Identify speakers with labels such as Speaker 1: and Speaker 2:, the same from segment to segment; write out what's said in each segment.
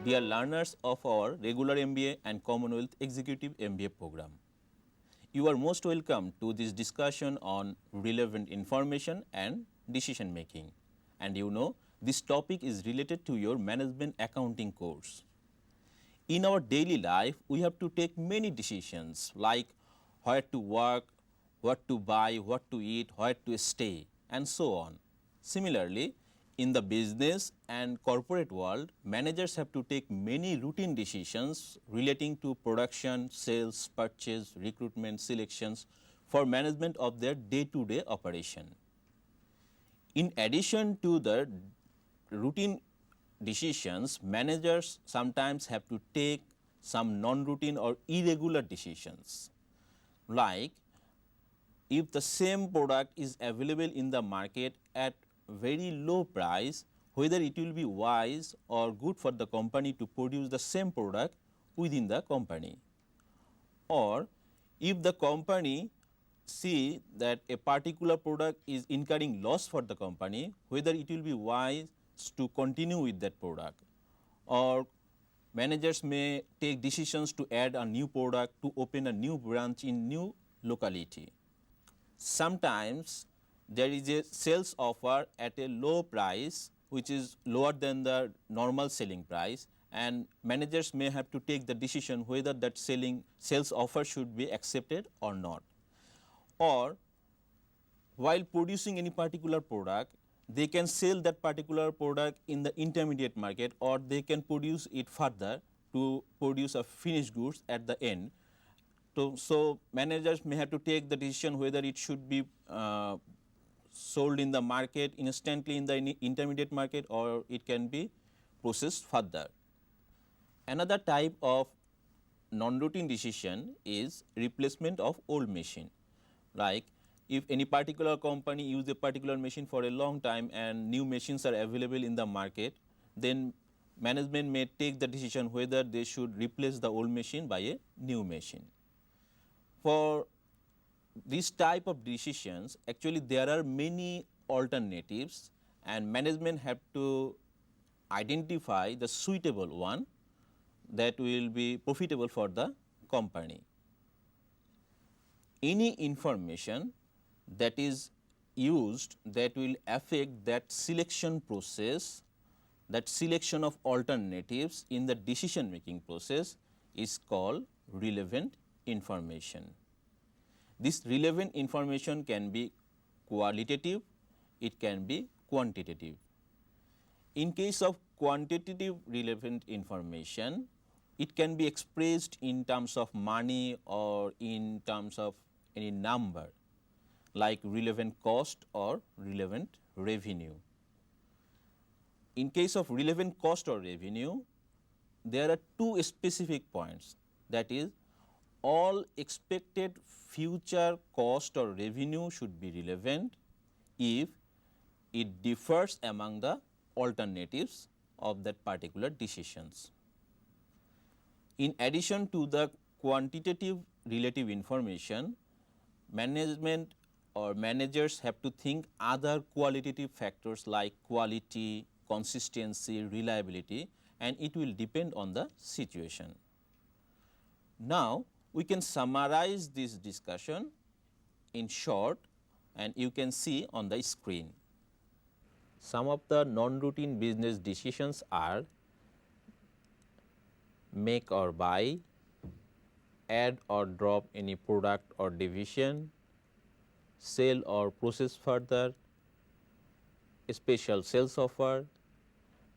Speaker 1: dear learners of our regular MBA and Commonwealth Executive MBA program. You are most welcome to this discussion on relevant information and decision making. And you know, this topic is related to your management accounting course. In our daily life, we have to take many decisions like where to work, what to buy, what to eat, where to stay, and so on. Similarly, in the business and corporate world, managers have to take many routine decisions relating to production, sales, purchase, recruitment, selections for management of their day-to-day operation. In addition to the routine decisions, managers sometimes have to take some non-routine or irregular decisions, like if the same product is available in the market at very low price, whether it will be wise or good for the company to produce the same product within the company. Or if the company see that a particular product is incurring loss for the company, whether it will be wise to continue with that product, or managers may take decisions to add a new product, to open a new branch in new locality. Sometimes there is a sales offer at a low price which is lower than the normal selling price, and managers may have to take the decision whether that sales offer should be accepted or not. Or while producing any particular product, they can sell that particular product in the intermediate market, or they can produce it further to produce a finished goods at the end. So managers may have to take the decision whether it should be sold in the market instantly in the intermediate market, or it can be processed further. Another type of non-routine decision is replacement of old machine. Like if any particular company use a particular machine for a long time and new machines are available in the market, then management may take the decision whether they should replace the old machine by a new machine. For this type of decisions, actually there are many alternatives, and management have to identify the suitable one that will be profitable for the company. Any information that is used that will affect that selection process, that selection of alternatives in the decision making process is called relevant information. This relevant information can be qualitative, it can be quantitative. In case of quantitative relevant information, it can be expressed in terms of money or in terms of any number, like relevant cost or relevant revenue. In case of relevant cost or revenue, there are two specific points, that is, all expected future cost or revenue should be relevant if it differs among the alternatives of that particular decisions. In addition to the quantitative relative information, management or managers have to think other qualitative factors like quality, consistency, reliability, and it will depend on the situation. Now, we can summarize this discussion in short, and you can see on the screen. Some of the non-routine business decisions are make or buy, add or drop any product or division, sell or process further, special sales offer,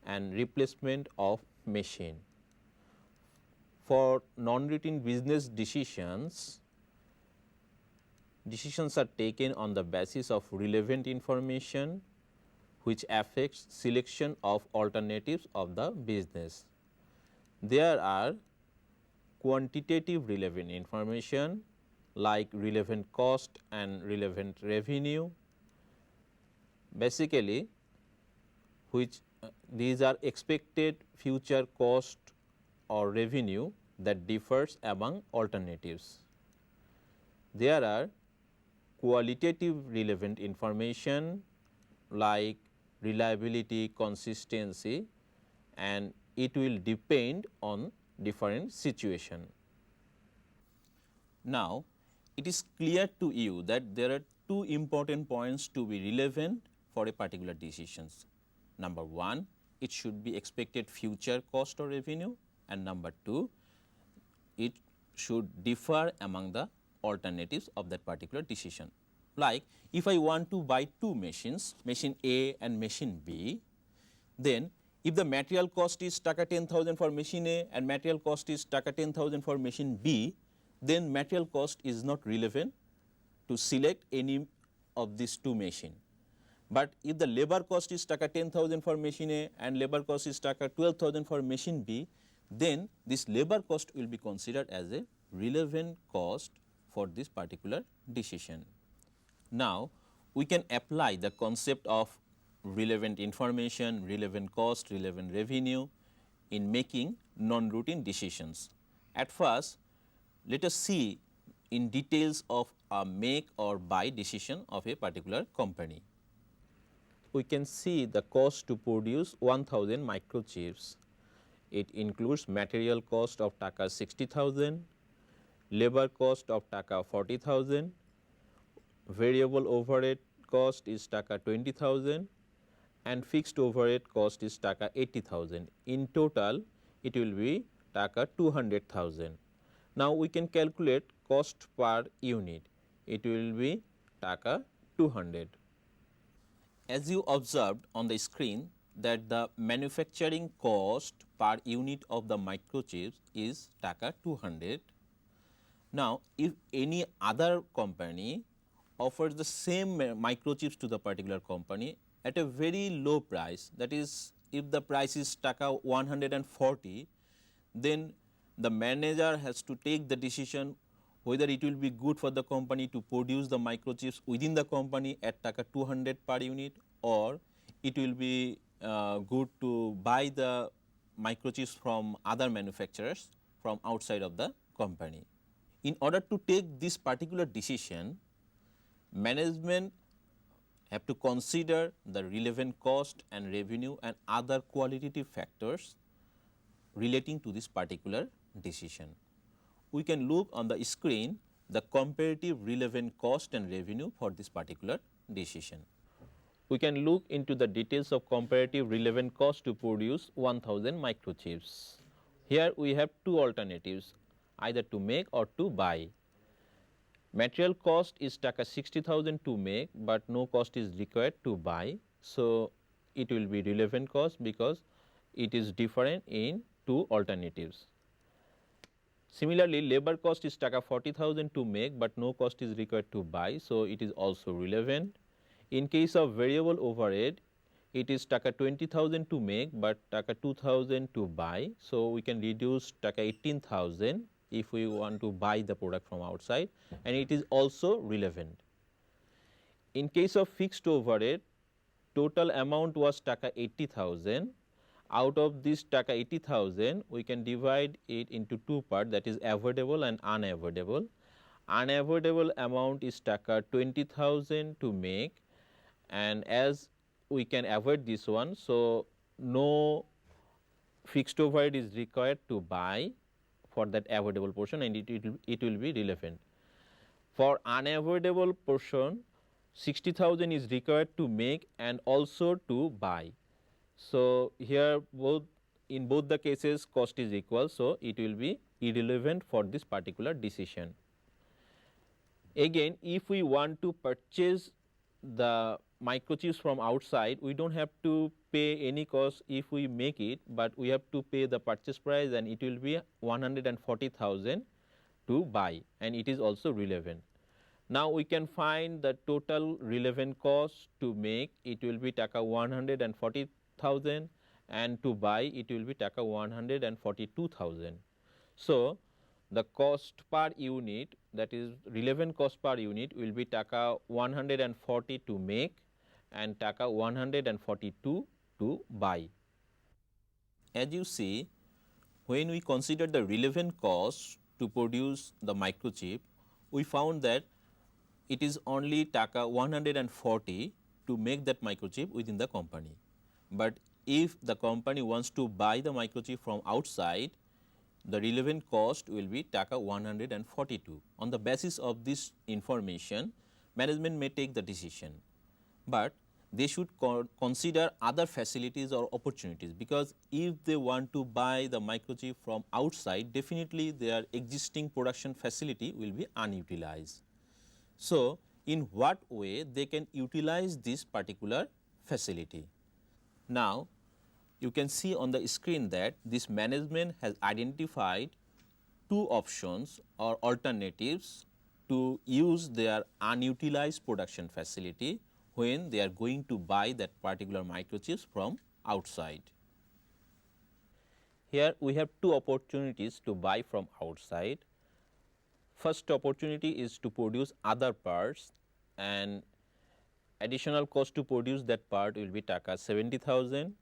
Speaker 1: and replacement of machine. For non-routine business decisions, decisions are taken on the basis of relevant information which affects selection of alternatives of the business. There are quantitative relevant information like relevant cost and relevant revenue, basically which these are expected future cost or revenue that differs among alternatives. There are qualitative relevant information like reliability, consistency, and it will depend on different situation. Now, it is clear to you that there are two important points to be relevant for a particular decisions. Number one, it should be expected future cost or revenue, and number two, it should differ among the alternatives of that particular decision. Like if I want to buy two machines, machine A and machine B, then if the material cost is taka 10,000 for machine A and material cost is taka 10,000 for machine B, then material cost is not relevant to select any of these two machine. But if the labor cost is taka 10,000 for machine A and labor cost is taka 12,000 for machine B, then this labor cost will be considered as a relevant cost for this particular decision. Now, we can apply the concept of relevant information, relevant cost, relevant revenue in making non-routine decisions. At first, let us see in details of a make or buy decision of a particular company. We can see the cost to produce 1000 microchips. It includes material cost of taka 60,000, labor cost of taka 40,000, variable overhead cost is taka 20,000 and fixed overhead cost is taka 80,000. In total, it will be taka 200,000. Now, we can calculate cost per unit. It will be taka 200. As you observed on the screen that the manufacturing cost per unit of the microchips is taka 200. Now, if any other company offers the same microchips to the particular company at a very low price, that is if the price is taka 140, then the manager has to take the decision whether it will be good for the company to produce the microchips within the company at taka 200 per unit, or it will be good to buy the microchips from other manufacturers from outside of the company. In order to take this particular decision, management have to consider the relevant cost and revenue and other qualitative factors relating to this particular decision. We can look on the screen the comparative relevant cost and revenue for this particular decision. We can look into the details of comparative relevant cost to produce 1000 microchips. Here we have two alternatives, either to make or to buy. Material cost is taka 60,000 to make, but no cost is required to buy. So, it will be relevant cost because it is different in two alternatives. Similarly, labor cost is taka 40,000 to make, but no cost is required to buy. So, it is also relevant. In case of variable overhead, it is taka 20,000 to make, but taka 2,000 to buy. So, we can reduce taka 18,000 if we want to buy the product from outside, and it is also relevant. In case of fixed overhead, total amount was taka 80,000. Out of this taka 80,000, we can divide it into two parts, that is avoidable and unavoidable. Unavoidable amount is taka 20,000 to make, and as we can avoid this one, so no fixed overhead is required to buy for that avoidable portion, and it will be relevant. For unavoidable portion, 60,000 is required to make and also to buy. So, here in both the cases cost is equal, so it will be irrelevant for this particular decision. Again, if we want to purchase the microchips from outside, we do not have to pay any cost if we make it, but we have to pay the purchase price, and it will be 140,000 to buy, and it is also relevant. Now, we can find the total relevant cost to make, it will be taka 140,000, and to buy it will be taka 142,000. So, the cost per unit, that is relevant cost per unit, will be taka 140 to make and taka 142 to buy. As you see, when we consider the relevant cost to produce the microchip, we found that it is only taka 140 to make that microchip within the company. But if the company wants to buy the microchip from outside, the relevant cost will be taka 142. On the basis of this information, management may take the decision, but they should consider other facilities or opportunities, because if they want to buy the microchip from outside, definitely their existing production facility will be unutilized. So, in what way they can utilize this particular facility? Now, you can see on the screen that this management has identified two options or alternatives to use their unutilized production facility when they are going to buy that particular microchips from outside. Here we have two opportunities to buy from outside. First opportunity is to produce other parts, and additional cost to produce that part will be taka 70,000,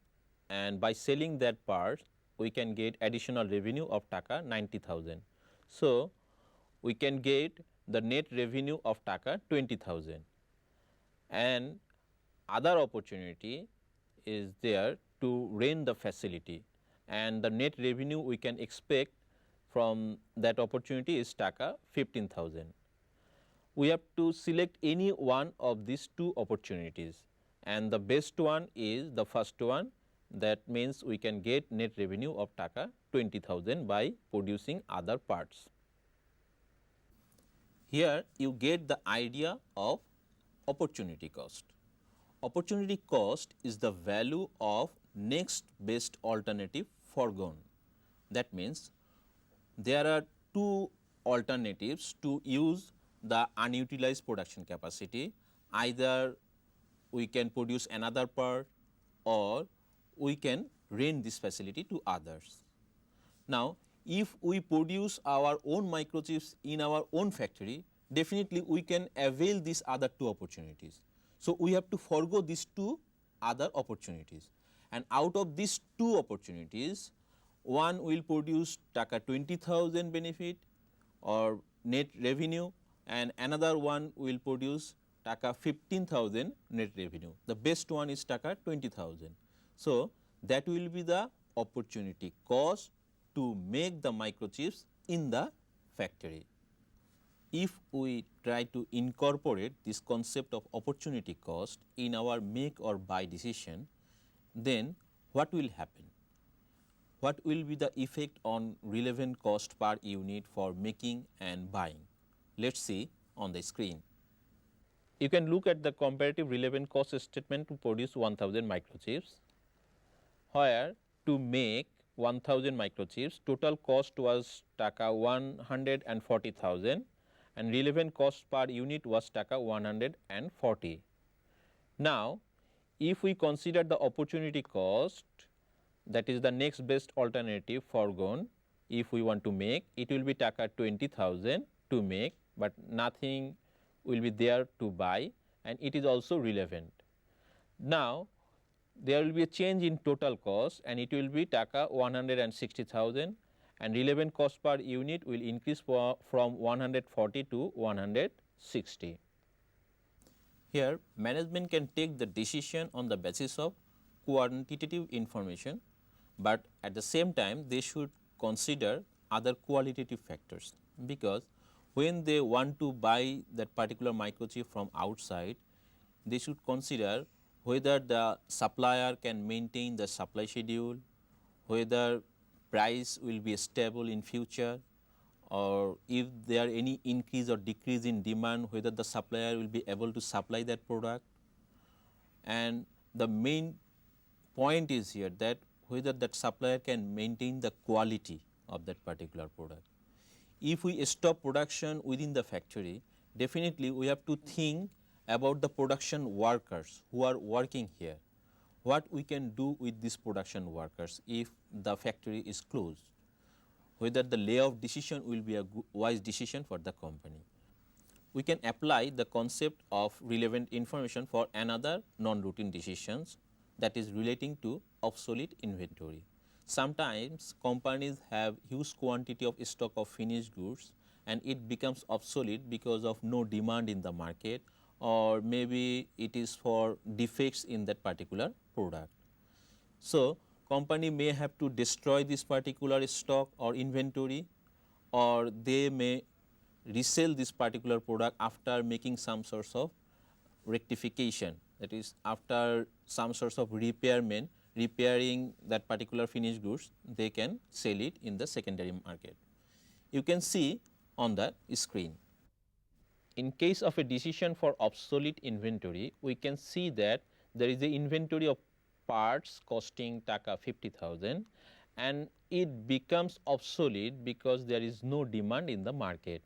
Speaker 1: and by selling that part we can get additional revenue of taka 90,000. So, we can get the net revenue of taka 20,000, and other opportunity is there to rent the facility, and the net revenue we can expect from that opportunity is taka 15,000. We have to select any one of these two opportunities, and the best one is the first one. That means we can get net revenue of taka 20,000 by producing other parts. Here you get the idea of opportunity cost. Opportunity cost is the value of next best alternative foregone. That means there are two alternatives to use the unutilized production capacity. Either we can produce another part or we can rent this facility to others. Now, if we produce our own microchips in our own factory, definitely we can avail these other two opportunities. So, we have to forego these two other opportunities, and out of these two opportunities, one will produce taka 20,000 benefit or net revenue, and another one will produce taka 15,000 net revenue. The best one is taka 20,000. So, that will be the opportunity cost to make the microchips in the factory. If we try to incorporate this concept of opportunity cost in our make or buy decision, then what will happen? What will be the effect on relevant cost per unit for making and buying? Let us see on the screen. You can look at the comparative relevant cost statement to produce 1000 microchips, where to make 1000 microchips total cost was taka 140,000 and relevant cost per unit was taka 140. Now, if we consider the opportunity cost, that is the next best alternative foregone, if we want to make, it will be taka 20,000 to make, but nothing will be there to buy, and it is also relevant. Now, there will be a change in total cost, and it will be taka 160,000, and relevant cost per unit will increase from 140 to 160. Here management can take the decision on the basis of quantitative information, but at the same time they should consider other qualitative factors, because when they want to buy that particular microchip from outside, they should consider whether the supplier can maintain the supply schedule, whether price will be stable in future, or if there are any increase or decrease in demand, whether the supplier will be able to supply that product. And the main point is here that whether that supplier can maintain the quality of that particular product. If we stop production within the factory, definitely we have to think about the production workers who are working here. What we can do with these production workers if the factory is closed, whether the layoff decision will be a wise decision for the company. We can apply the concept of relevant information for another non-routine decisions, that is relating to obsolete inventory. Sometimes companies have huge quantity of stock of finished goods and it becomes obsolete because of no demand in the market, or maybe it is for defects in that particular product. So, company may have to destroy this particular stock or inventory, or they may resell this particular product after making some sorts of rectification, that is after some sorts of repairing that particular finished goods, they can sell it in the secondary market. You can see on the screen. In case of a decision for obsolete inventory, we can see that there is a inventory of parts costing taka 50,000 and it becomes obsolete because there is no demand in the market.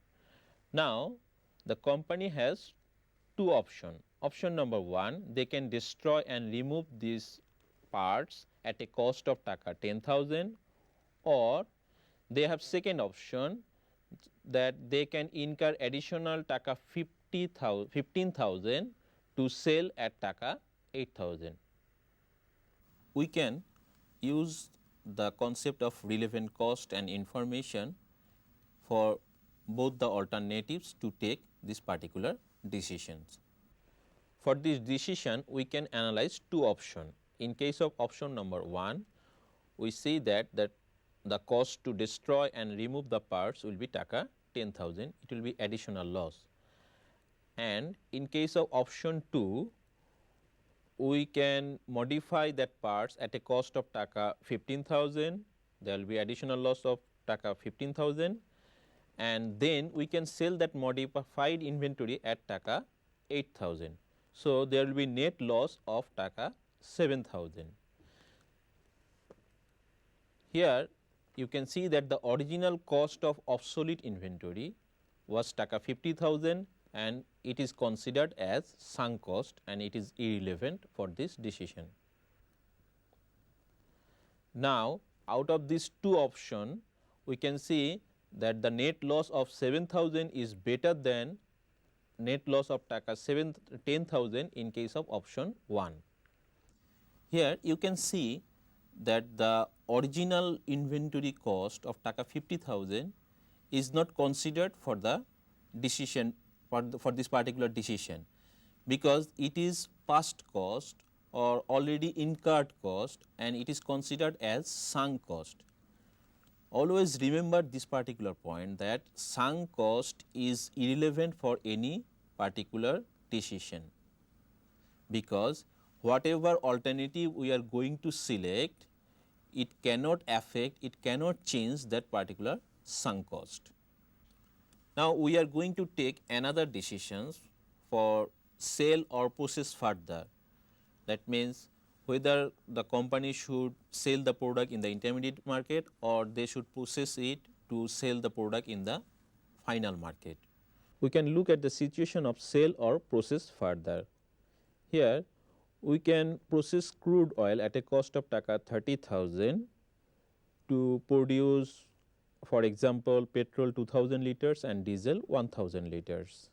Speaker 1: Now, the company has two options. Option number 1, they can destroy and remove these parts at a cost of taka 10,000, or they have second option that they can incur additional taka 15,000 to sell at taka 8,000. We can use the concept of relevant cost and information for both the alternatives to take this particular decisions. For this decision, we can analyze two options. In case of option number 1, we see that the cost to destroy and remove the parts will be taka 10,000, it will be additional loss. And in case of option 2, we can modify that parts at a cost of taka 15,000, there will be additional loss of taka 15,000, and then we can sell that modified inventory at taka 8,000. So, there will be net loss of taka 7,000. Here you can see that the original cost of obsolete inventory was taka 50,000 and it is considered as sunk cost and it is irrelevant for this decision. Now, out of these two options, we can see that the net loss of 7,000 is better than net loss of taka 10,000 in case of option 1. Here you can see that the original inventory cost of taka 50,000 is not considered for the decision for this particular decision, because it is past cost or already incurred cost and it is considered as sunk cost. Always remember this particular point, that sunk cost is irrelevant for any particular decision, because whatever alternative we are going to select, it cannot affect, it cannot change that particular sunk cost. Now, we are going to take another decisions for sell or process further. That means, whether the company should sell the product in the intermediate market or they should process it to sell the product in the final market. We can look at the situation of sell or process further. Here we can process crude oil at a cost of taka 30,000 to produce, for example, petrol 2000 liters and diesel 1000 liters.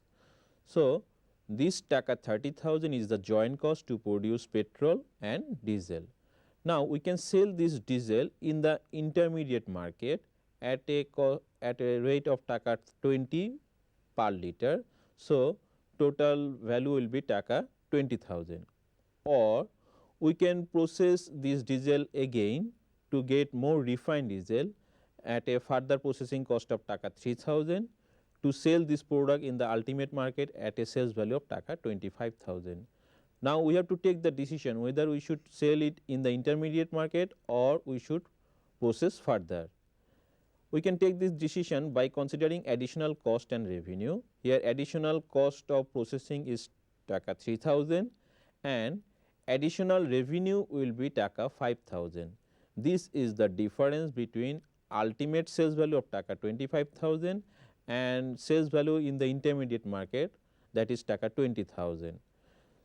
Speaker 1: So, this taka 30,000 is the joint cost to produce petrol and diesel. Now, we can sell this diesel in the intermediate market at a rate of taka 20 per liter. So, total value will be taka 20,000, or we can process this diesel again to get more refined diesel at a further processing cost of taka 3,000 to sell this product in the ultimate market at a sales value of taka 25,000. Now, we have to take the decision whether we should sell it in the intermediate market or we should process further. We can take this decision by considering additional cost and revenue. Here additional cost of processing is taka 3,000 and additional revenue will be taka 5,000. This is the difference between ultimate sales value of taka 25,000 and sales value in the intermediate market, that is taka 20,000.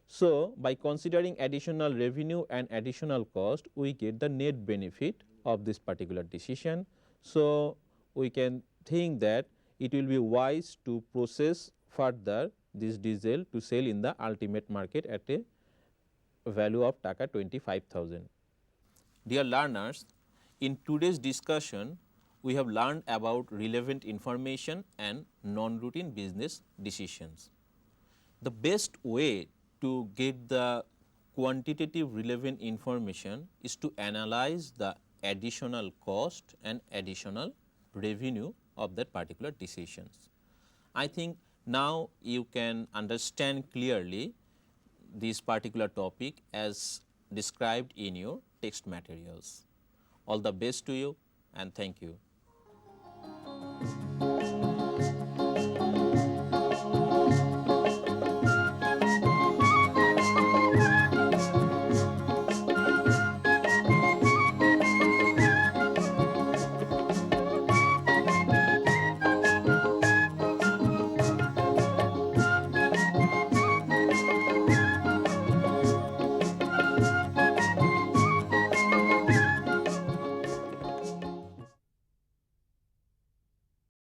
Speaker 1: So, by considering additional revenue and additional cost, we get the net benefit of this particular decision. So, we can think that it will be wise to process further this diesel to sell in the ultimate market at a value of taka 25,000. Dear learners, in today's discussion, we have learned about relevant information and non-routine business decisions. The best way to get the quantitative relevant information is to analyze the additional cost and additional revenue of that particular decisions. I think now you can understand clearly this particular topic as described in your text materials. All the best to you and thank you.